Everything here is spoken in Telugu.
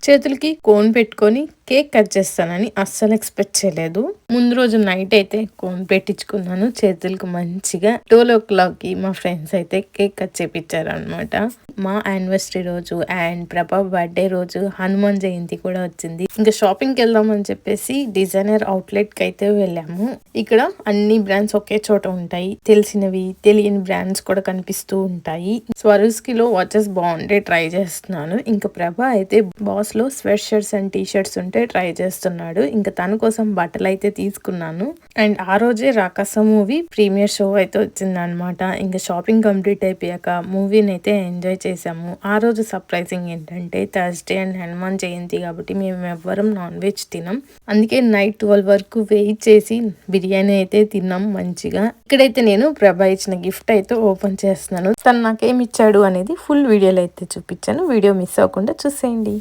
చేతులకి కోన్ పెట్టుకొని కేక్ కట్ చేస్తానని అస్సలు ఎక్స్పెక్ట్ చేయలేదు. ముందు రోజు నైట్ అయితే కోన్ పెట్టించుకున్నాను చేతులకు మంచిగా. 12:00కి మా ఫ్రెండ్స్ అయితే కేక్ కట్ చేపించారు అనమాట. మా యానివర్సరీ రోజు అండ్ ప్రభా బర్త్డే రోజు హనుమాన్ జయంతి కూడా వచ్చింది. ఇంకా షాపింగ్కి వెళ్దామని చెప్పేసి డిజైనర్ అవుట్లెట్ కి అయితే వెళ్ళాము. ఇక్కడ అన్ని బ్రాండ్స్ ఒకే చోట ఉంటాయి. తెలిసినవి తెలియని బ్రాండ్స్ కూడా కనిపిస్తూ ఉంటాయి. స్వరూస్కిలో వాచెస్ బాగుంటే ట్రై చేస్తున్నాను. ఇంకా ప్రభా అయితే బాస్ లో sweat shirts and T shirts ఉంటే ట్రై చేస్తున్నాడు. ఇంకా తన కోసం బట్టలు అయితే తీసుకున్నాను. అండ్ ఆ రోజే రాకాస మూవీ ప్రీమియర్ షో అయితే వచ్చింది అనమాట. ఇంకా షాపింగ్ కంప్లీట్ అయిపోయాక మూవీని అయితే ఎంజాయ్ చేసాము. ఆ రోజు సర్ప్రైజింగ్ ఏంటంటే థర్స్డే అండ్ హనుమాన్ జయంతి కాబట్టి మేము ఎవ్వరం నాన్ వెజ్ తినం. అందుకే నైట్ 12 వరకు వెయిట్ చేసి బిర్యానీ అయితే తిన్నాం మంచిగా. ఇక్కడైతే నేను ప్రభా ఇచ్చిన గిఫ్ట్ అయితే ఓపెన్ చేస్తున్నాను. తను నాకేమి ఇచ్చాడు అనేది ఫుల్ వీడియోలో అయితే చూపించాను. వీడియో మిస్ అవ్వకుండా చూసేయండి.